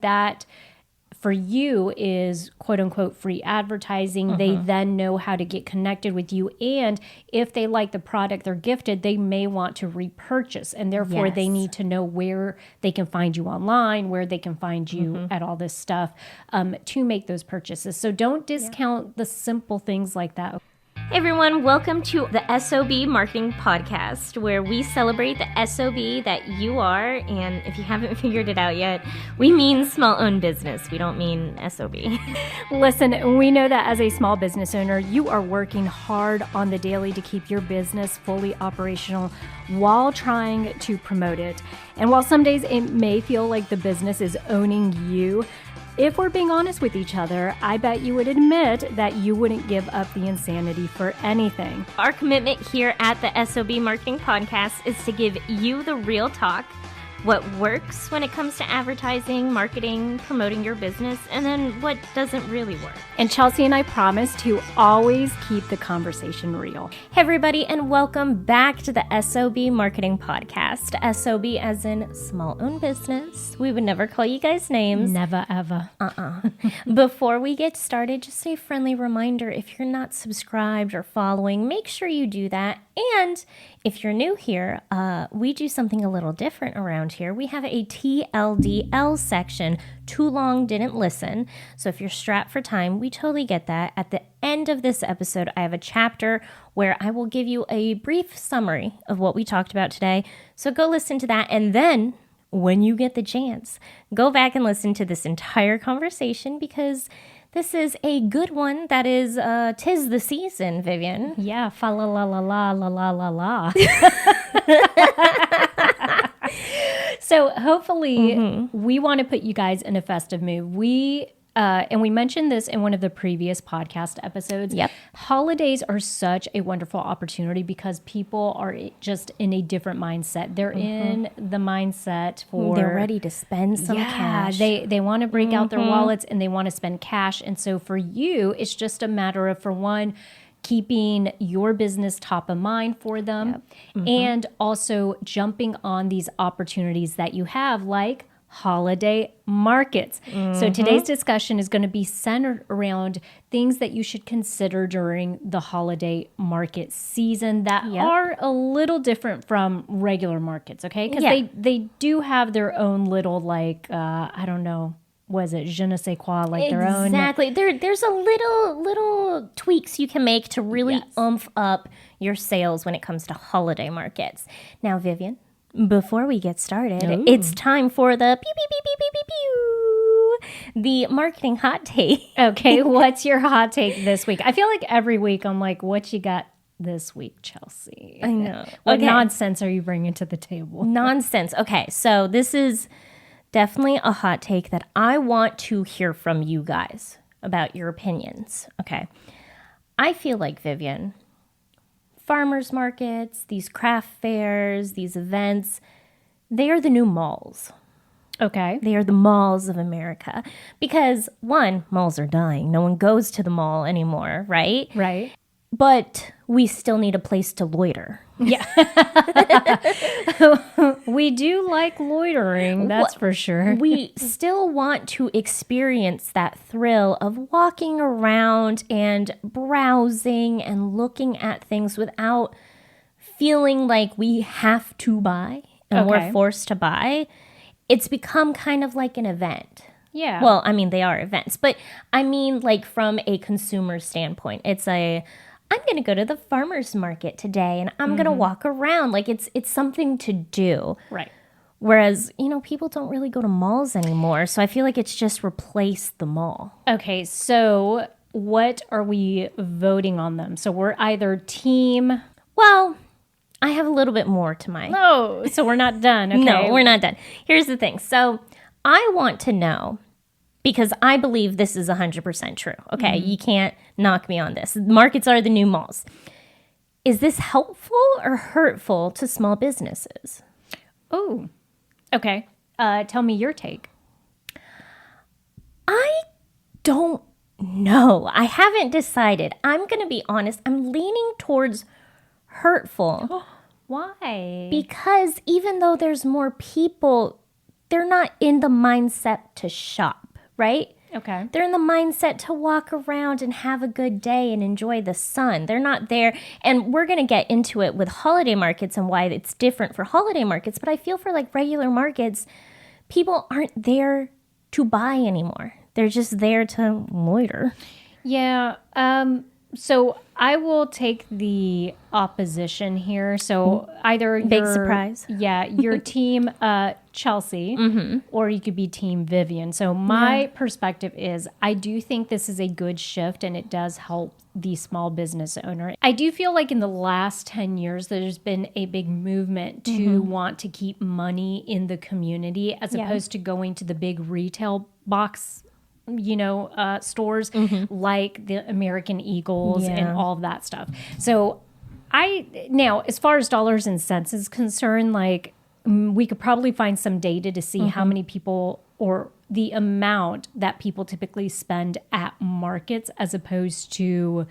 That for you is quote unquote free advertising. They then know how to get connected with you. And if they like the product they're gifted, they may want to repurchase. And therefore they need to know where they can find you online, where they can find you at all this stuff to make those purchases. So don't discount the simple things like that. Hey everyone, welcome to the S.O.B Marketing Podcast, where we celebrate the S.O.B that you are, and if you haven't figured it out yet, we mean small-owned business. We don't mean S.O.B. Listen, we know that as a small business owner, you are working hard on the daily to keep your business fully operational while trying to promote it. And while some days it may feel like the business is owning you, if we're being honest with each other, I bet you would admit that you wouldn't give up the insanity for anything. Our commitment here at the S.O.B Marketing Podcast is to give you the real talk, what works when it comes to advertising, marketing, promoting your business, and then what doesn't really work. And Chelsea and I promise to always keep the conversation real. Hey everybody, and welcome back to the S.O.B Marketing Podcast. S.O.B as in small-owned business. We would never call you guys names. Never, ever. Before we get started, just a friendly reminder, if you're not subscribed or following, make sure you do that. And if you're new here, we do something a little different around here. We have a TLDL section, too long, didn't listen. So if you're strapped for time, we totally get that. At the end of this episode, I have a chapter where I will give you a brief summary of what we talked about today. So go listen to that. And then when you get the chance, go back and listen to this entire conversation, because this is a good one. That is, 'tis the season, Vivian. Yeah, fa la la la la la la la la. So hopefully we want to put you guys in a festive mood. And we mentioned this in one of the previous podcast episodes. Yep. Holidays are such a wonderful opportunity because people are just in a different mindset. They're in the mindset for... They're ready to spend some cash. They want to break out their wallets and they want to spend cash. And so for you, it's just a matter of, for one, keeping your business top of mind for them, and also jumping on these opportunities that you have, like holiday markets. So today's discussion is going to be centered around things that you should consider during the holiday market season that are a little different from regular markets, okay? Because they do have their own little, like, I don't know, was it je ne sais quoi, like their own... Exactly. There's a little tweaks you can make to really oomph up your sales when it comes to holiday markets. Now, Vivian, before we get started, it's time for the pew, pew, pew, pew, pew, pew, pew, the marketing hot take. Okay, what's your hot take this week? I feel like every week I'm like, what you got this week, Chelsea? I know. What nonsense are you bringing to the table? Nonsense. Okay, so this is definitely a hot take that I want to hear from you guys about your opinions. Okay. I feel like, Vivian, farmers markets, these craft fairs, these events, they are the new malls. Okay. They are the malls of America. Because, one, malls are dying. No one goes to the mall anymore, right? Right. But we still need a place to loiter. Yeah. We do like loitering, that's for sure. We still want to experience that thrill of walking around and browsing and looking at things without feeling like we have to buy and we're forced to buy. It's become kind of like an event. Yeah. Well, I mean, they are events, but I mean, like, from a consumer standpoint, I'm going to go to the farmer's market today and I'm going to walk around. Like, it's something to do. Right. Whereas, people don't really go to malls anymore. So I feel like it's just replaced the mall. Okay, so what are we voting on them? So we're either team... Well, I have a little bit more to my... No, so we're not done. Okay. No, we're not done. Here's the thing. So I want to know, because I believe this is 100% true. Okay, you can't knock me on this. Markets are the new malls. Is this helpful or hurtful to small businesses? Oh, okay. Tell me your take. I don't know. I haven't decided. I'm going to be honest. I'm leaning towards hurtful. Why? Because even though there's more people they're not in the mindset to shop, right? Okay. They're in the mindset to walk around and have a good day and enjoy the sun. They're not there. And we're going to get into it with holiday markets and why it's different for holiday markets. But I feel for like regular markets, people aren't there to buy anymore. They're just there to loiter. Yeah. So I will take the opposition here. So either Big surprise. Yeah, your team Chelsea, or you could be team Vivian. So my perspective is I do think this is a good shift and it does help the small business owner. I do feel like in the last 10 years, there's been a big movement to want to keep money in the community as opposed to going to the big retail box stores like the American Eagles and all of that stuff. So now, as far as dollars and cents is concerned, like we could probably find some data to see how many people or the amount that people typically spend at markets as opposed to,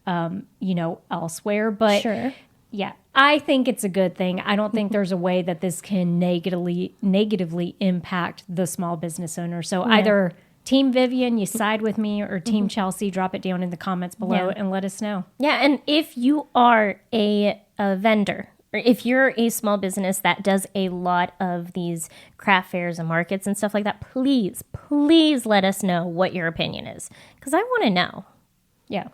elsewhere. But yeah, I think it's a good thing. I don't think there's a way that this can negatively impact the small business owner. So either Team Vivian, you side with me, or Team Chelsea, drop it down in the comments below and let us know. Yeah, and if you are a vendor, or if you're a small business that does a lot of these craft fairs and markets and stuff like that, please let us know what your opinion is, because I want to know. Yeah.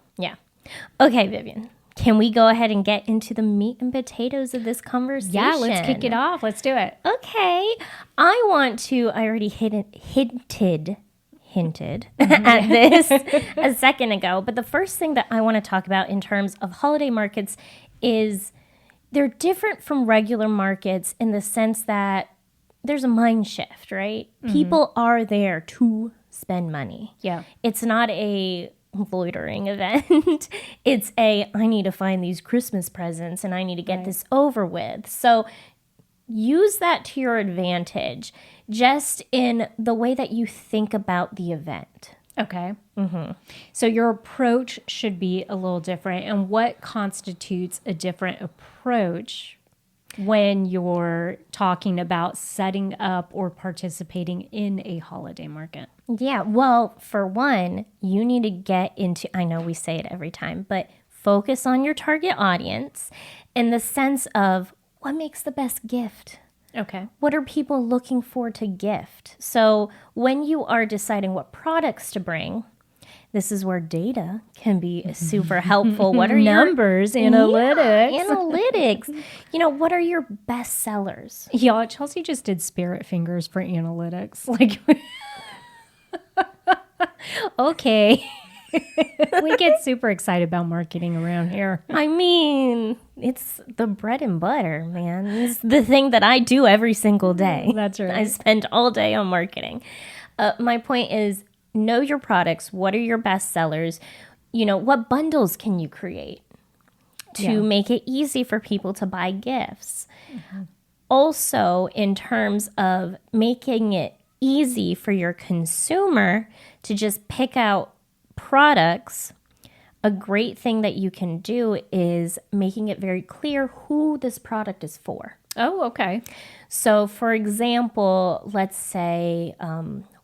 Okay, Vivian, can we go ahead and get into the meat and potatoes of this conversation? Yeah, let's kick it off. Let's do it. Okay. I already hinted at this a second ago, but the first thing that I want to talk about in terms of holiday markets is they're different from regular markets in the sense that there's a mind shift, right? People are there to spend money. Yeah. It's not a loitering event. It's I need to find these Christmas presents and I need to get this over with. So use that to your advantage just in the way that you think about the event. Okay. So your approach should be a little different. And what constitutes a different approach when you're talking about setting up or participating in a holiday market? Yeah, well, for one, you need to get into, I know we say it every time, but focus on your target audience in the sense of what makes the best gift. Okay. What are people looking for to gift? So when you are deciding what products to bring, this is where data can be super helpful. What are numbers, analytics? Yeah, analytics. What are your best sellers? Yeah, Chelsea just did spirit fingers for analytics. Like, okay. We get super excited about marketing around here. I mean, it's the bread and butter, man. It's the thing that I do every single day. That's right. I spend all day on marketing. My point is, know your products. What are your best sellers? What bundles can you create to make it easy for people to buy gifts? Also, in terms of making it easy for your consumer to just pick out products, a great thing that you can do is making it very clear who this product is for. Oh, okay. So, for example, let's say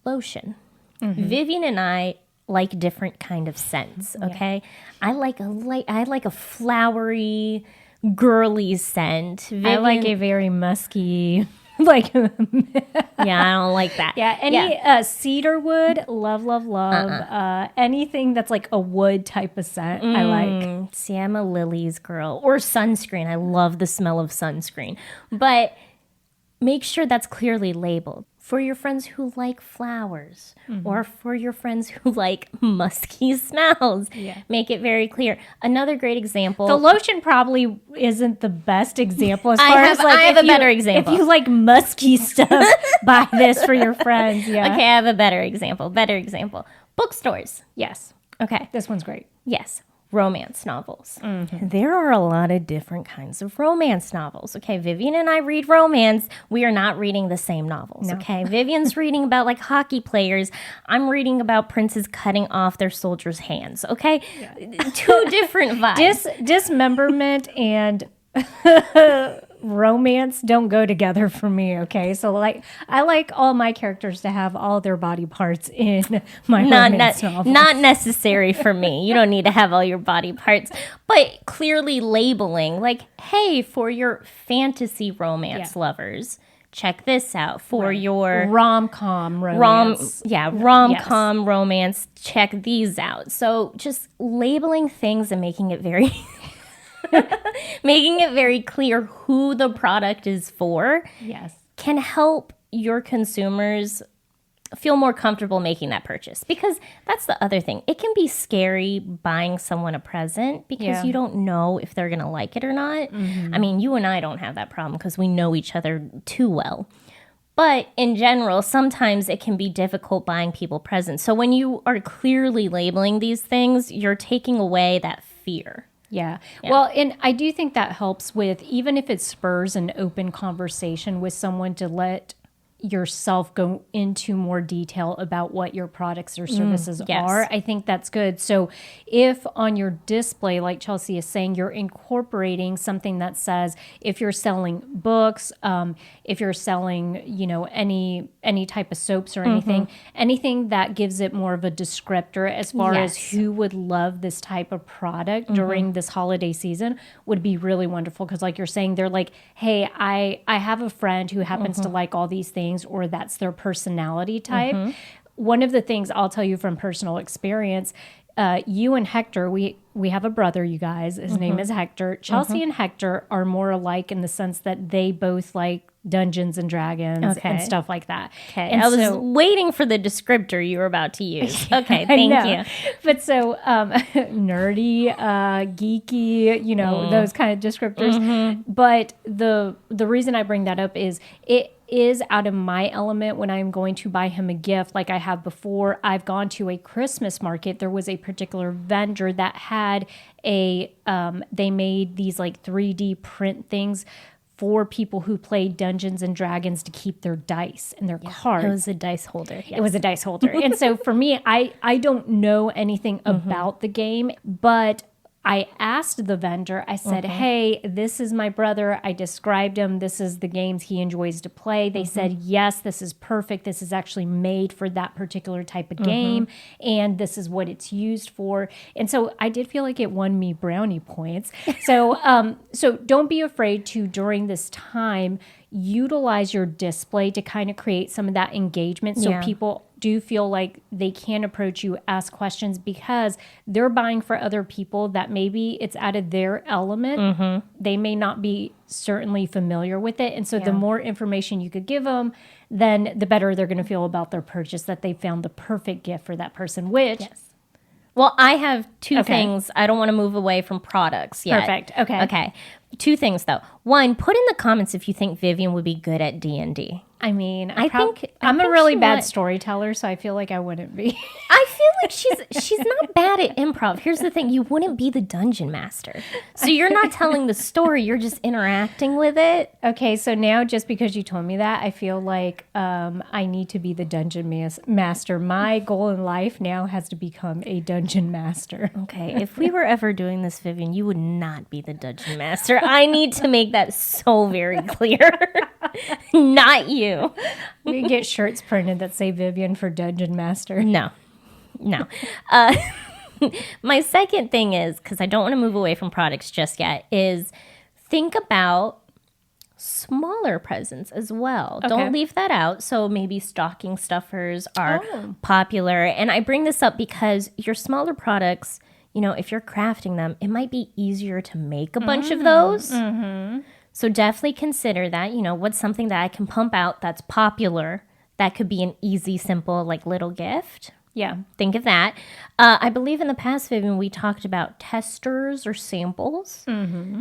lotion. Vivian and I like different kind of scents. Okay, I like a flowery, girly scent. Vivian, I like a very musky. Like, yeah, I don't like that. Yeah, any cedar wood, love. Anything that's like a wood type of scent, I like. See, I'm a lilies girl. Or sunscreen. I love the smell of sunscreen. But make sure that's clearly labeled. For your friends who like flowers or for your friends who like musky smells. Yeah. Make it very clear. Another great example. The lotion probably isn't the best example as far as I have a better example. If you like musky stuff, buy this for your friends. Yeah. Okay, I have a better example. Bookstores. Yes. Okay. This one's great. Yes. Romance novels. There are a lot of different kinds of romance novels. Okay, Vivian and I read romance. We are not reading the same novels. No. Okay, Vivian's reading about like hockey players. I'm reading about princes cutting off their soldiers' hands. Okay, Two different vibes. Dismemberment and romance don't go together for me, okay? So like I like all my characters to have all their body parts in my romance novel. Not necessary for me. You don't need to have all your body parts, but clearly labeling like, hey, for your fantasy romance lovers, check this out. For your rom-com romance. rom-com romance, check these out. So just labeling things and making it very making it very clear who the product is for can help your consumers feel more comfortable making that purchase. Because that's the other thing. It can be scary buying someone a present because you don't know if they're going to like it or not. I mean, you and I don't have that problem because we know each other too well. But in general, sometimes it can be difficult buying people presents. So when you are clearly labeling these things, you're taking away that fear. Yeah. Well, and I do think that helps with, even if it spurs an open conversation with someone, to let yourself go into more detail about what your products or services are. I think that's good. So if on your display, like Chelsea is saying, you're incorporating something that says, if you're selling books, if you're selling, you know, any type of soaps or anything that gives it more of a descriptor as far as who would love this type of product during this holiday season, would be really wonderful. Because like you're saying, they're like, hey, I have a friend who happens to like all these things, or that's their personality type. One of the things I'll tell you from personal experience, you and Hector, we have a brother, you guys. His name is Hector. Chelsea and Hector are more alike in the sense that they both like Dungeons and Dragons and stuff like that. Okay, and I was waiting for the descriptor you were about to use. Okay, thank you. But so nerdy, geeky, you know, those kind of descriptors. But the reason I bring that up is it is out of my element when I'm going to buy him a gift like I have before. I've gone to a Christmas market. There was a particular vendor that had they made these like 3D print things for people who played Dungeons and Dragons to keep their dice and their cards. It was a dice holder. It was a dice holder. And so for me, I don't know anything about the game, but I asked the vendor, I said, hey, this is my brother. I described him. This is the games he enjoys to play. They said, yes, this is perfect. This is actually made for that particular type of game. And this is what it's used for. And so I did feel like it won me brownie points. So, so don't be afraid to, during this time, utilize your display to kind of create some of that engagement. So people do feel like they can approach you, ask questions, because they're buying for other people that maybe it's out of their element. They may not be certainly familiar with it. And so the more information you could give them, then the better they're going to feel about their purchase, that they found the perfect gift for that person, which... Well, I have two things. I don't want to move away from products yet. Perfect. Okay. Two things, though. One, put in the comments if you think Vivian would be good at D&D. I mean, I think I'm a really bad storyteller, so I feel like I wouldn't be. I feel like she's not bad at improv. Here's the thing. You wouldn't be the dungeon master. So you're not telling the story. You're just interacting with it. Okay, so now just because you told me that, I feel like I need to be the dungeon master. My goal in life now has to become a dungeon master. Okay, if we were ever doing this, Vivian, you would not be the dungeon master. I need to make that so very clear. Not you. We get shirts printed that say Vivian for Dungeon Master. No. My second thing is, because I don't want to move away from products just yet, is think about smaller presents as well. Okay. Don't leave that out. So maybe stocking stuffers are popular. And I bring this up because your smaller products, you know, if you're crafting them, it might be easier to make a bunch of those. So definitely consider that, you know, what's something that I can pump out that's popular that could be an easy, simple, like little gift. Yeah. Think of that. I believe in the past, Vivian, we talked about testers or samples.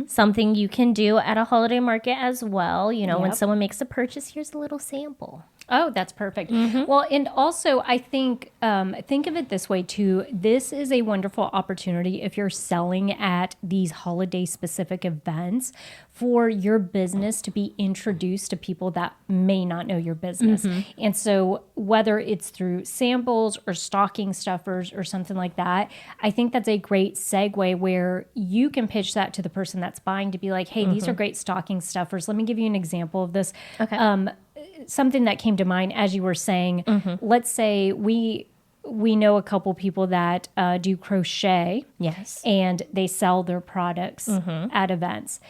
Something you can do at a holiday market as well. You know, when someone makes a purchase, here's a little sample. Oh, that's perfect. Well, and also I think of it this way too. This is a wonderful opportunity if you're selling at these holiday specific events for your business to be introduced to people that may not know your business. And so whether it's through samples or stocking stuffers or something like that, I think that's a great segue where you can pitch that to the person that's buying to be like, hey, these are great stocking stuffers. Let me give you an example of this. Okay. Something that came to mind as you were saying, let's say we know a couple people that do crochet. Yes. And they sell their products at events.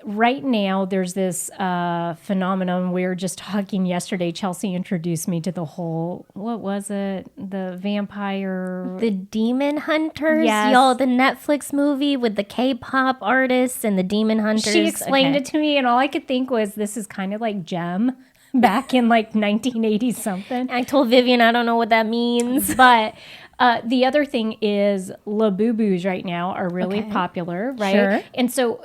Right now, there's this phenomenon. We were just talking yesterday. Chelsea introduced me to the whole, what was it? The vampire. The Demon Hunters? Yes. Y'all, the Netflix movie with the K-pop artists and the Demon Hunters. She explained it to me, and all I could think was, this is kind of like Gem back in like 1980 something. I told Vivian I don't know what that means. But the other thing is Labubu's right now are really popular, right? Sure. And so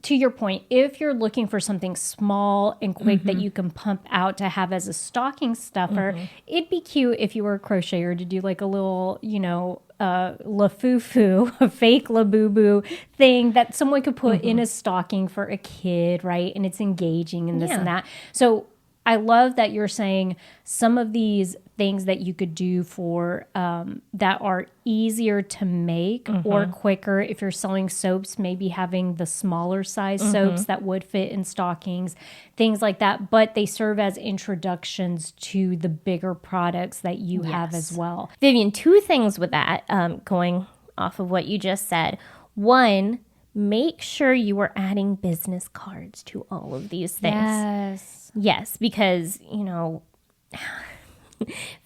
to your point, if you're looking for something small and quick that you can pump out to have as a stocking stuffer, it'd be cute if you were a crocheter to do like a little, lafufu, a fake Labubu thing that someone could put in a stocking for a kid, right? And it's engaging and this and that. So I love that you're saying some of these things that you could do for that are easier to make or quicker. If you're selling soaps, maybe having the smaller size soaps that would fit in stockings, things like that. But they serve as introductions to the bigger products that you have as well. Vivian, two things with that, going off of what you just said. One, make sure you are adding business cards to all of these things. Yes, because,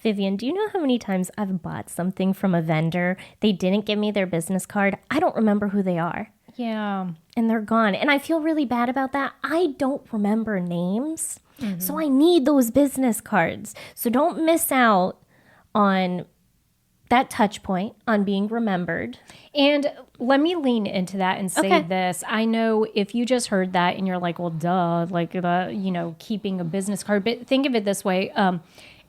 Vivian, do you know how many times I've bought something from a vendor? They didn't give me their business card. I don't remember who they are. Yeah. And they're gone. And I feel really bad about that. I don't remember names. So I need those business cards. So don't miss out on that touch point on being remembered. And let me lean into that and say this. I know if you just heard that and you're like, well, duh, like, keeping a business card. But think of it this way.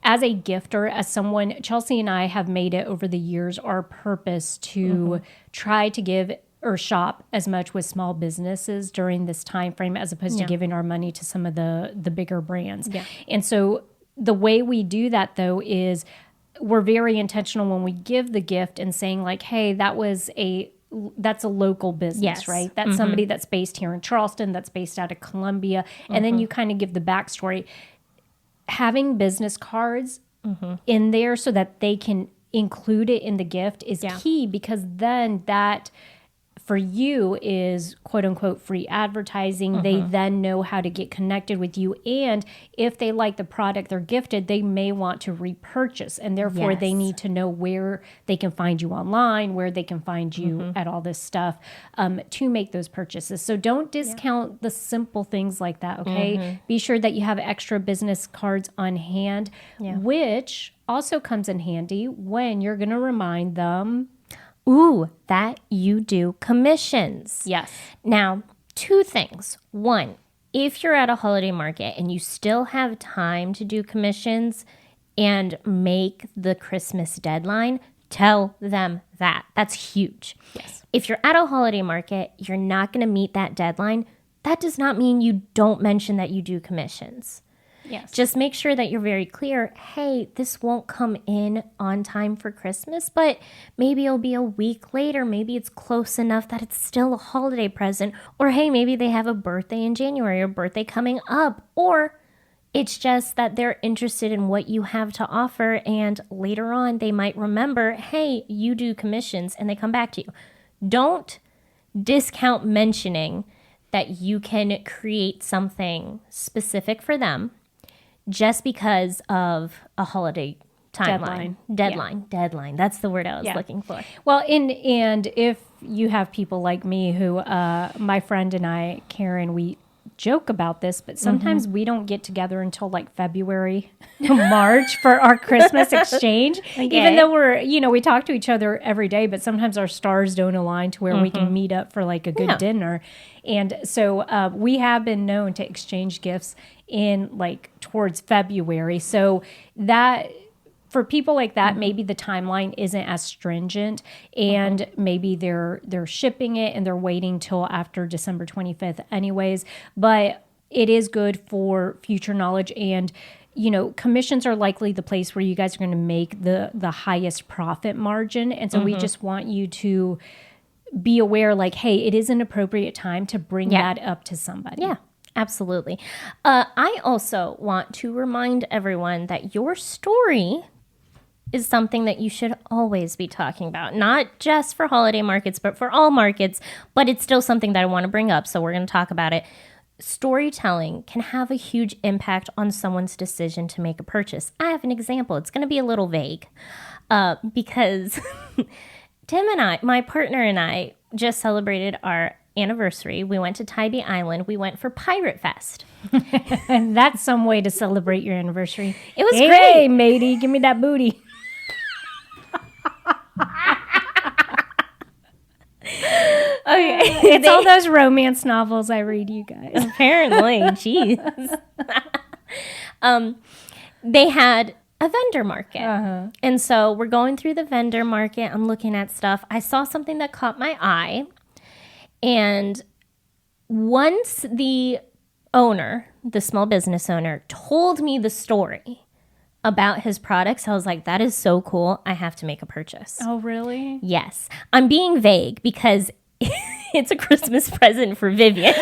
As a gifter, as someone, Chelsea and I have made it over the years our purpose to try to give or shop as much with small businesses during this time frame as opposed to giving our money to some of the bigger brands. And so the way we do that, though, is we're very intentional when we give the gift and saying like, hey, that's a local business, right? That's somebody that's based here in Charleston, that's based out of Columbia. And then you kind of give the backstory. Having business cards in there so that they can include it in the gift is key, because then that for you is quote unquote free advertising. They then know how to get connected with you. And if they like the product they're gifted, they may want to repurchase. And therefore they need to know where they can find you online, where they can find you at all this stuff to make those purchases. So don't discount the simple things like that, okay? Be sure that you have extra business cards on hand, which also comes in handy when you're going to remind them that you do commissions. Yes. Now, two things. One, if you're at a holiday market and you still have time to do commissions and make the Christmas deadline, tell them that. That's huge. Yes. If you're at a holiday market, you're not going to meet that deadline. That does not mean you don't mention that you do commissions. Yes. Just make sure that you're very clear, hey, this won't come in on time for Christmas, but maybe it'll be a week later. Maybe it's close enough that it's still a holiday present. Or hey, maybe they have a birthday in January or birthday coming up. Or it's just that they're interested in what you have to offer, and later on they might remember, hey, you do commissions, and they come back to you. Don't discount mentioning that you can create something specific for them just because of a holiday timeline. Deadline. That's the word I was looking for. Well, and if you have people like me who, my friend and I, Karen, we joke about this, but sometimes we don't get together until like February, March for our Christmas exchange. Even though we talk to each other every day, but sometimes our stars don't align to where we can meet up for like a good dinner. And so we have been known to exchange gifts in like towards February. So that for people like that, maybe the timeline isn't as stringent, and maybe they're shipping it and they're waiting till after December 25th anyways. But it is good for future knowledge, and commissions are likely the place where you guys are going to make the highest profit margin. And so we just want you to be aware, like, hey, it is an appropriate time to bring that up to somebody. Yeah, absolutely. I also want to remind everyone that your story is something that you should always be talking about, not just for holiday markets, but for all markets. But it's still something that I want to bring up, so we're going to talk about it. Storytelling can have a huge impact on someone's decision to make a purchase. I have an example. It's going to be a little vague because Tim and I, my partner and I, just celebrated our anniversary. We went to Tybee Island. We went for Pirate Fest. And that's some way to celebrate your anniversary. It was great. Hey, matey, give me that booty. Okay. It's all those romance novels I read, you guys. Apparently, jeez. They had a vendor market. And so we're going through the vendor market. I'm looking at stuff. I saw something that caught my eye. And once the owner, the small business owner, told me the story about his products, I was like, that is so cool. I have to make a purchase. Oh, really? Yes. I'm being vague because it's a Christmas present for Vivian.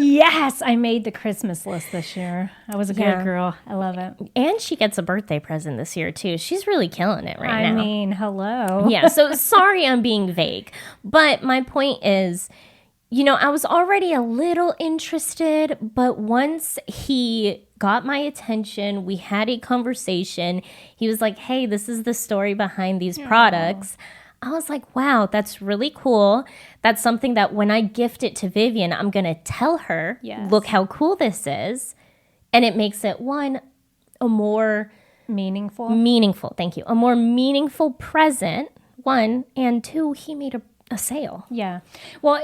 Yes, I made the Christmas list this year. I was a good girl. I love it. And she gets a birthday present this year, too. She's really killing it now. I mean, hello. Yeah, so sorry I'm being vague. But my point is, I was already a little interested, but once he got my attention, we had a conversation. He was like, hey, this is the story behind these products. I was like, wow, that's really cool. That's something that when I gift it to Vivian, I'm going to tell her, look how cool this is. And it makes it, one, a more meaningful, thank you. A more meaningful present, one, and two, he made a sale. Yeah. Well,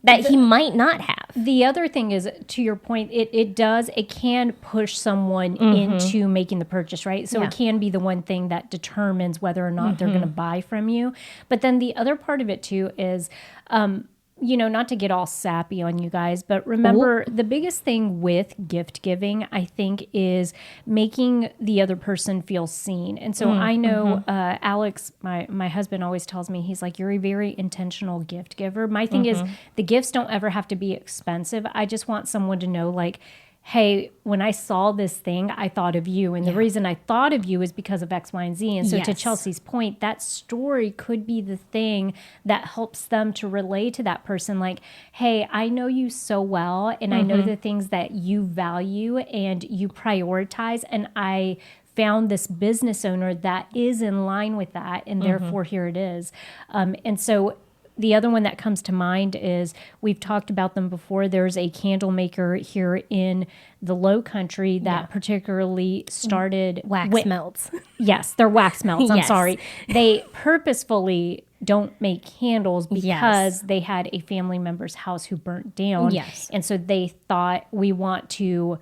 that he might not have. The other thing is, to your point, it can push someone into making the purchase, right? So it can be the one thing that determines whether or not they're going to buy from you. But then the other part of it too is, not to get all sappy on you guys, but remember the biggest thing with gift giving, I think, is making the other person feel seen. And so I know Alex, my husband, always tells me, he's like, you're a very intentional gift giver. My thing is, the gifts don't ever have to be expensive. I just want someone to know, like, hey, when I saw this thing, I thought of you. And the reason I thought of you is because of X, Y, and Z. And so to Chelsea's point, that story could be the thing that helps them to relate to that person. Like, hey, I know you so well, and I know the things that you value and you prioritize. And I found this business owner that is in line with that. And therefore, here it is. And so the other one that comes to mind is, we've talked about them before. There's a candle maker here in the Low Country that particularly started wax melts. Yes, they're wax melts. I'm sorry. They purposefully don't make candles because they had a family member's house who burnt down. Yes. And so they thought, we want to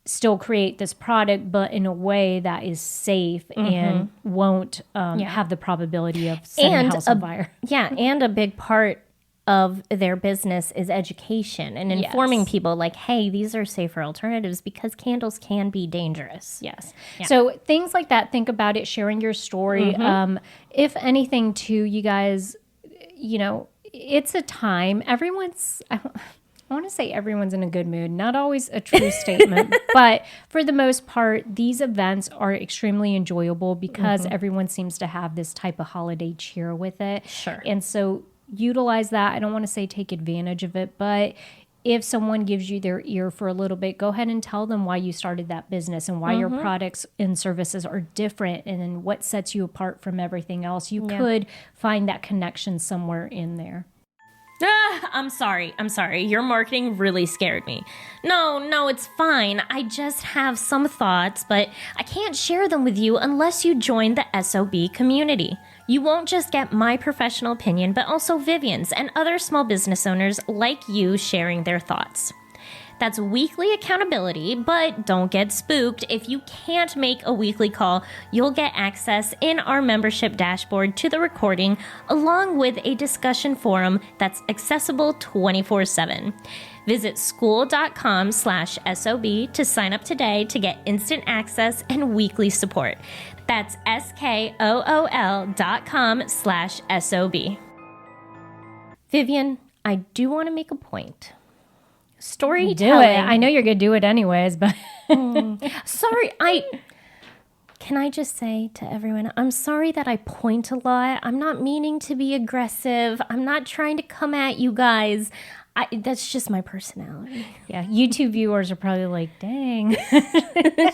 still create this product, but in a way that is safe and won't have the probability of setting a house on fire. Yeah, and a big part of their business is education and informing people, like, hey, these are safer alternatives because candles can be dangerous. Yes. Yeah. So things like that, think about it, sharing your story. If anything, too, you guys, it's a time. I want to say everyone's in a good mood. Not always a true statement, but for the most part, these events are extremely enjoyable because everyone seems to have this type of holiday cheer with it. Sure. And so utilize that. I don't want to say take advantage of it, but if someone gives you their ear for a little bit, go ahead and tell them why you started that business and why your products and services are different and what sets you apart from everything else. You could find that connection somewhere in there. I'm sorry. Your marketing really scared me. No, it's fine. I just have some thoughts, but I can't share them with you unless you join the S.O.B community. You won't just get my professional opinion, but also Vivian's and other small business owners like you sharing their thoughts. That's weekly accountability, but don't get spooked. If you can't make a weekly call, you'll get access in our membership dashboard to the recording, along with a discussion forum that's accessible 24/7. Visit school.com/SOB to sign up today to get instant access and weekly support. That's SKOOL.com/SOB. Vivian, I do want to make a point. Storytelling. Do it. I know you're going to do it anyways, but sorry, can I just say to everyone, I'm sorry that I point a lot. I'm not meaning to be aggressive. I'm not trying to come at you guys. That's just my personality. yeah, YouTube viewers are probably like, dang.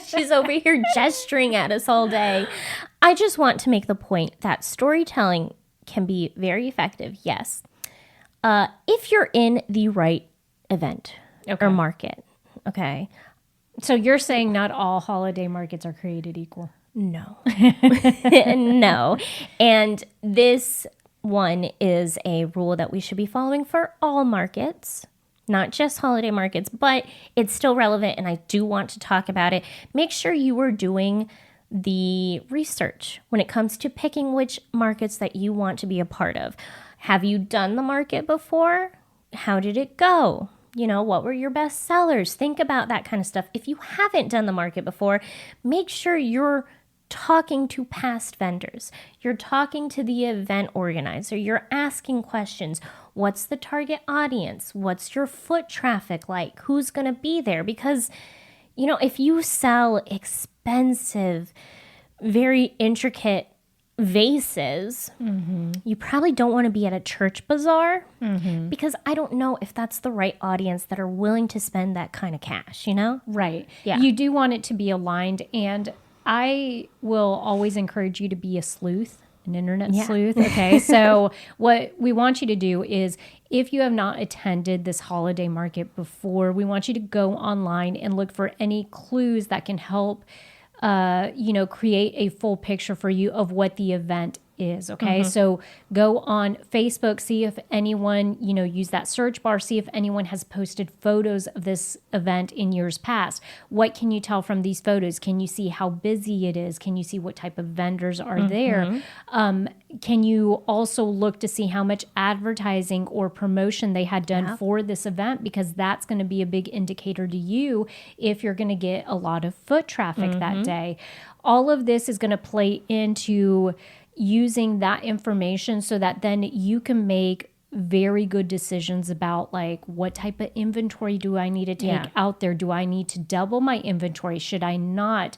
She's over here gesturing at us all day. I just want to make the point that storytelling can be very effective, yes. If you're in the right event or market, okay? So you're saying not all holiday markets are created equal? No. No. And this one is a rule that we should be following for all markets, not just holiday markets, but it's still relevant and I do want to talk about it. Make sure you are doing the research when it comes to picking which markets that you want to be a part of. Have you done the market before? How did it go? What were your best sellers? Think about that kind of stuff. If you haven't done the market before, make sure you're talking to past vendors. You're talking to the event organizer. You're asking questions. What's the target audience? What's your foot traffic like? Who's going to be there? Because, if you sell expensive, very intricate vases, you probably don't want to be at a church bazaar because I don't know if that's the right audience that are willing to spend that kind of cash, Right. Yeah. You do want it to be aligned, and I will always encourage you to be a sleuth, an internet sleuth. Okay. So what we want you to do is, if you have not attended this holiday market before, we want you to go online and look for any clues that can help create a full picture for you of what the event is. Okay. So go on Facebook, see if anyone, use that search bar, see if anyone has posted photos of this event in years past. What can you tell from these photos? Can you see how busy it is? Can you see what type of vendors are there? Can you also look to see how much advertising or promotion they had done for this event? Because that's going to be a big indicator to you if you're going to get a lot of foot traffic that day. All of this is going to play into using that information so that then you can make very good decisions about like, what type of inventory do I need to take out there? Do I need to double my inventory? Should I not?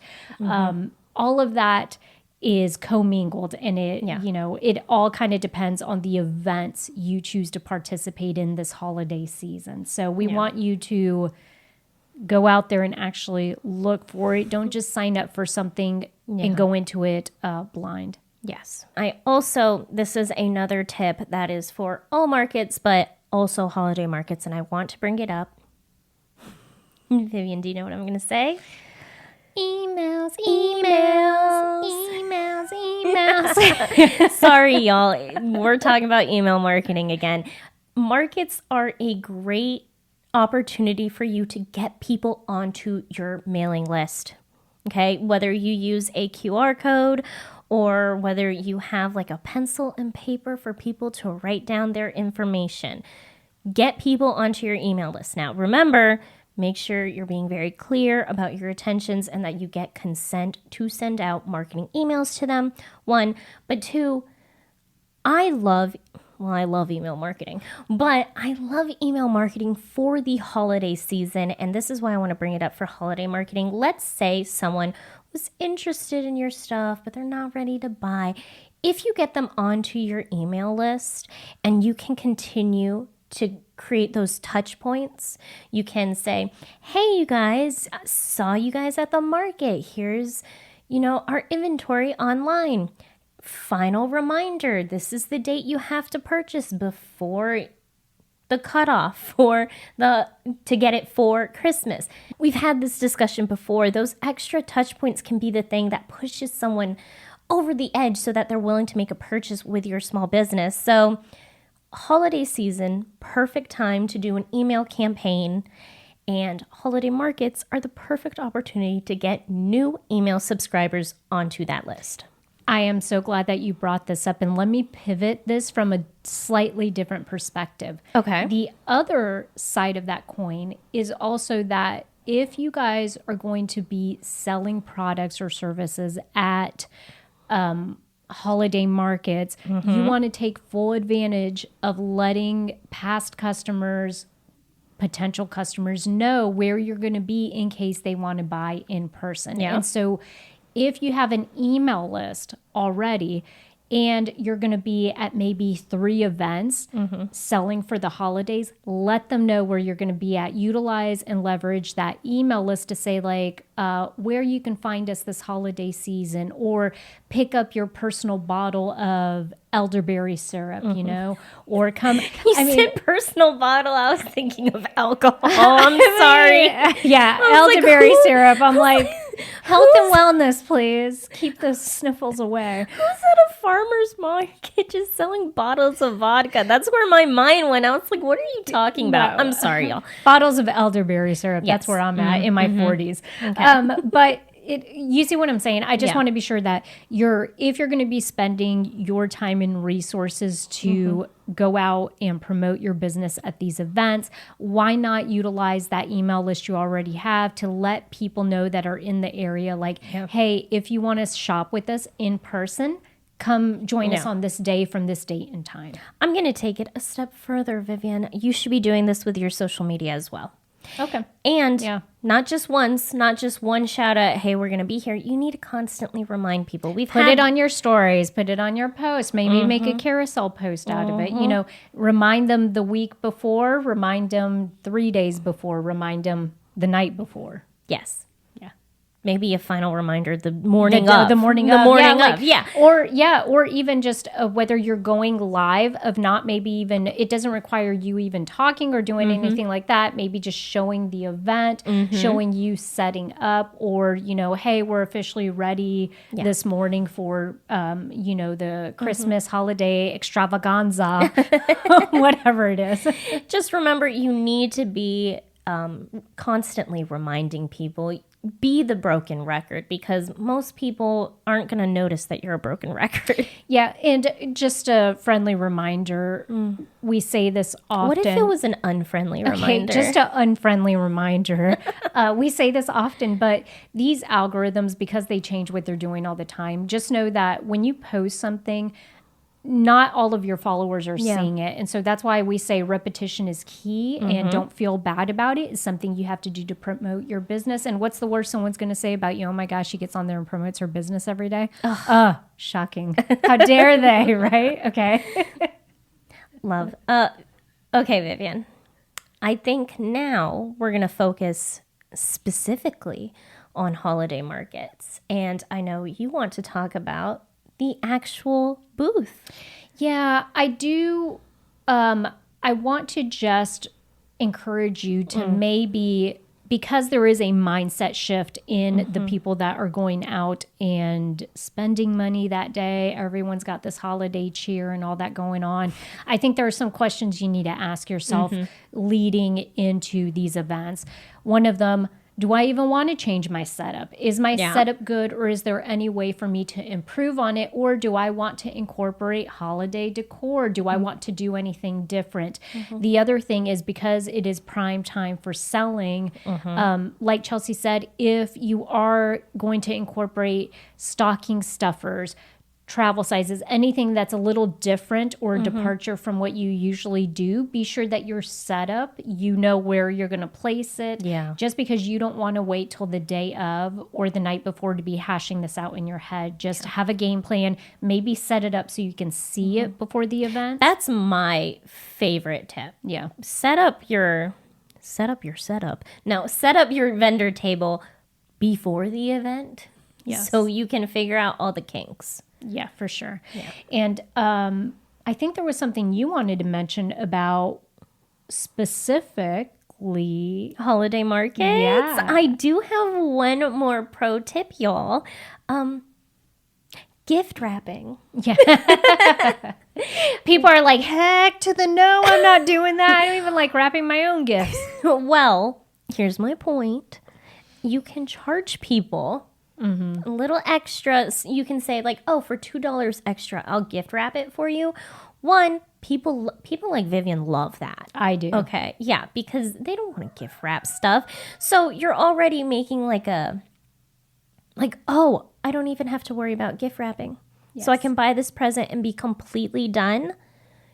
All of that is commingled, and it all kind of depends on the events you choose to participate in this holiday season. So we want you to go out there and actually look for it. Don't just sign up for something and go into it blind. Yes. This is another tip that is for all markets, but also holiday markets, and I want to bring it up. Vivian, do you know what I'm going to say? Emails. Sorry, y'all. We're talking about email marketing again. Markets are a great opportunity for you to get people onto your mailing list. Okay? Whether you use a QR code or whether you have like a pencil and paper for people to write down their information. Get people onto your email list. Now, remember, make sure you're being very clear about your intentions and that you get consent to send out marketing emails to them, one. But two, I love email marketing, but I love email marketing for the holiday season. And this is why I want to bring it up for holiday marketing. Let's say someone was interested in your stuff, but they're not ready to buy. If you get them onto your email list and you can continue to create those touch points, you can say, hey, you guys, saw you guys at the market. Here's, our inventory online. Final reminder, this is the date you have to purchase before the cutoff to get it for Christmas. We've had this discussion before. Those extra touch points can be the thing that pushes someone over the edge so that they're willing to make a purchase with your small business. So holiday season, perfect time to do an email campaign And holiday markets are the perfect opportunity to get new email subscribers onto that list. I am so glad that you brought this up, and let me pivot this from a slightly different perspective. Okay. The other side of that coin is also that if you guys are going to be selling products or services at holiday markets, you want to take full advantage of letting past customers, potential customers know where you're going to be in case they want to buy in person. Yeah. And so if you have an email list already and you're going to be at maybe 3 events selling for the holidays, let them know where you're going to be at. Utilize and leverage that email list to say like where you can find us this holiday season, or pick up your personal bottle of elderberry syrup, you know, or come. You said personal bottle. I was thinking of alcohol. I'm sorry. Yeah, I was elderberry like, syrup. I'm like, health and wellness, please. Keep those sniffles away. Who's at a farmer's market just selling bottles of vodka? That's where my mind went. I was like, what are you talking about? No. I'm sorry, y'all. Bottles of elderberry syrup. Yes. That's where I'm at in my 40s. Okay. But you see what I'm saying? I just Yeah. want to be sure that if you're going to be spending your time and resources to go out and promote your business at these events, why not utilize that email list you already have to let people know that are in the area, like, hey, if you want to shop with us in person, come join us on this day from this date and time. I'm going to take it a step further, Vivian. You should be doing this with your social media as well. Okay. And not just once, not just one shout out, hey, we're going to be here. You need to constantly remind people. Put it on your stories, put it on your posts, maybe make a carousel post out of it. You know, remind them the week before, remind them 3 days before, remind them the night before. Yes. Yeah. Maybe a final reminder the morning The of. morning the of. morning yeah, of. Yeah. Or even just whether you're going live, of not maybe even, it doesn't require you even talking or doing anything like that. Maybe just showing the event, showing you setting up, or, you know, hey, we're officially ready this morning for, you know, the Christmas holiday extravaganza, whatever it is. Just remember, you need to be constantly reminding people. Be the broken record, because most people aren't going to notice that you're a broken record. Yeah, and just a friendly reminder, we say this often. What if it was an unfriendly reminder? Okay, just an unfriendly reminder. We say this often, but these algorithms, because they change what they're doing all the time, just know that when you post something, not all of your followers are seeing it. And so that's why we say repetition is key, and don't feel bad about it. It's something you have to do to promote your business. And what's the worst someone's going to say about you? Oh my gosh, she gets on there and promotes her business every day. Shocking. How dare they, right? Okay. Love. Okay, Vivian. I think now we're going to focus specifically on holiday markets. And I know you want to talk about the actual booth. Yeah, I do. I want to just encourage you to maybe, because there is a mindset shift in the people that are going out and spending money that day. Everyone's got this holiday cheer and all that going on. I think there are some questions you need to ask yourself leading into these events. One of them, do I even want to change my setup? Is my setup good, or is there any way for me to improve on it? Or do I want to incorporate holiday decor? Do I want to do anything different? The other thing is, because it is prime time for selling, like Chelsea said, if you are going to incorporate stocking stuffers, travel sizes, anything that's a little different or departure from what you usually do, be sure that your setup, you know where you're going to place it. Yeah. Just because you don't want to wait till the day of or the night before to be hashing this out in your head. Just have a game plan, maybe set it up so you can see it before the event. That's my favorite tip. Yeah. Set up your setup. No, set up your vendor table before the event. Yes. So you can figure out all the kinks. Yeah, for sure. Yeah. And I think there was something you wanted to mention about specifically Holiday markets. Yeah. I do have one more pro tip, y'all. Gift wrapping. Yeah. People are like, heck to the no, I'm not doing that. I don't even like wrapping my own gifts. Well, here's my point. You can charge people a little extra. You can say like, oh, for $2 extra, I'll gift wrap it for you. One, people like Vivian love that. I do. Okay. Yeah, because they don't want to gift wrap stuff. So you're already making oh, I don't even have to worry about gift wrapping. Yes. So I can buy this present and be completely done.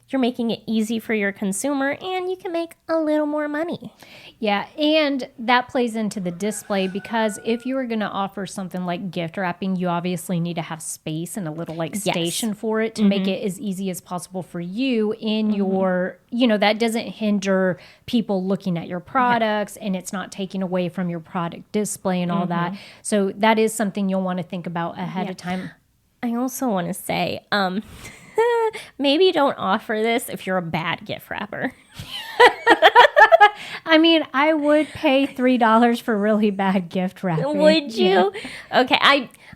You're making it easy for your consumer, and you can make a little more money. Yeah, and that plays into the display, because if you are going to offer something like gift wrapping, you obviously need to have space and a little station for it to make it as easy as possible for you in your, that doesn't hinder people looking at your products, and it's not taking away from your product display and all that. So that is something you'll want to think about ahead of time. I also want to say, maybe don't offer this if you're a bad gift wrapper. I mean, I would pay $3 for really bad gift wrapping. Would you? Yeah. Okay,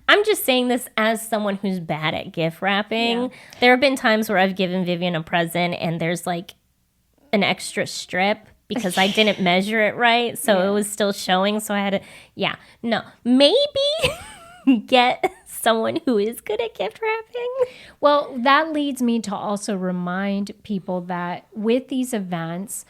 I'm just saying this as someone who's bad at gift wrapping. Yeah. There have been times where I've given Vivian a present and there's like an extra strip because I didn't measure it right, so it was still showing. So I had to, maybe get someone who is good at gift wrapping. Well, that leads me to also remind people that with these events,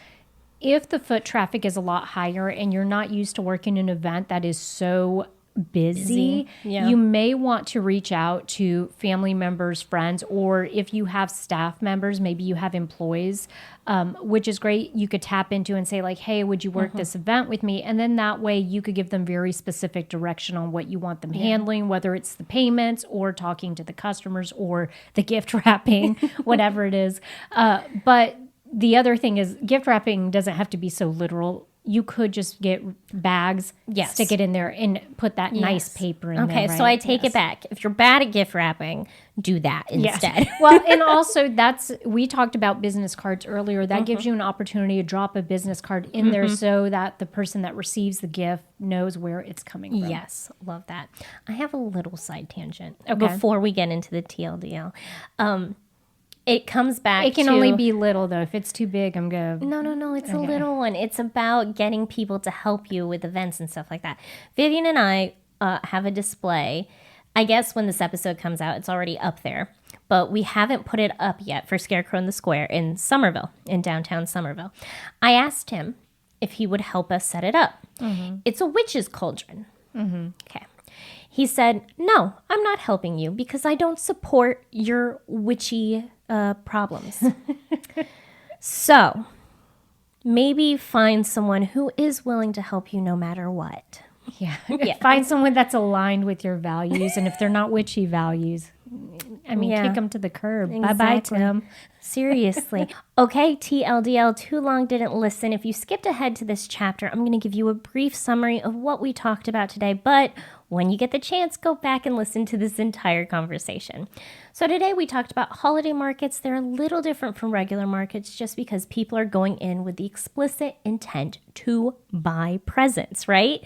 if the foot traffic is a lot higher and you're not used to working an event that is so busy, you may want to reach out to family members, friends, or if you have staff members, maybe you have employees, which is great. You could tap into and say like, hey, would you work this event with me? And then that way you could give them very specific direction on what you want them handling, whether it's the payments or talking to the customers or the gift wrapping, whatever it is. But the other thing is gift wrapping doesn't have to be so literal. You could just get bags, stick it in there, and put that nice paper in there. Okay, so I take it back. If you're bad at gift wrapping, do that instead. Well, and also we talked about business cards earlier. That gives you an opportunity to drop a business card in there so that the person that receives the gift knows where it's coming from. Yes, love that. I have a little side tangent before we get into the TLDL. It comes back It can only be little, though. If it's too big, I'm good. No. It's a little one. It's about getting people to help you with events and stuff like that. Vivian and I have a display. I guess when this episode comes out, it's already up there. But we haven't put it up yet for Scarecrow in the Square in Somerville, in downtown Somerville. I asked him if he would help us set it up. It's a witch's cauldron. Okay. He said, no, I'm not helping you because I don't support your witchy problems. So maybe find someone who is willing to help you no matter what. Yeah. Find someone that's aligned with your values. And if they're not witchy values, kick them to the curb. Exactly. Bye-bye, Tim. Seriously. Okay, TLDL, too long didn't listen. If you skipped ahead to this chapter, I'm going to give you a brief summary of what we talked about today. But when you get the chance, go back and listen to this entire conversation. So today we talked about holiday markets. They're a little different from regular markets just because people are going in with the explicit intent to buy presents, right?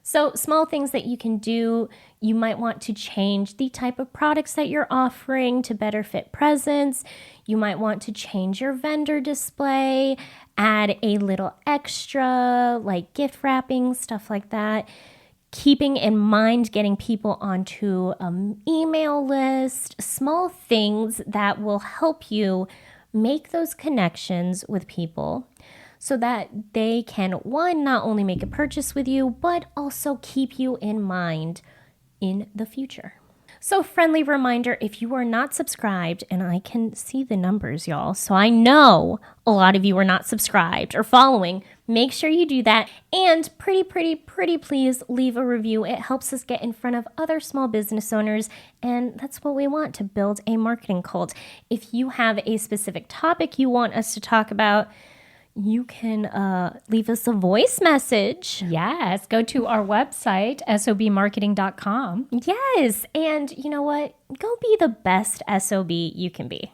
So small things that you can do, you might want to change the type of products that you're offering to better fit presents. You might want to change your vendor display, add a little extra like gift wrapping, stuff like that. Keeping in mind getting people onto an email list, small things that will help you make those connections with people so that they can, one, not only make a purchase with you, but also keep you in mind in the future. So friendly reminder, if you are not subscribed, and I can see the numbers, y'all, so I know a lot of you are not subscribed or following, make sure you do that. And pretty please leave a review. It helps us get in front of other small business owners, and that's what we want, to build a marketing cult. If you have a specific topic you want us to talk about, you can leave us a voice message. Yes, go to our website, sobmarketing.com. Yes, and you know what? Go be the best SOB you can be.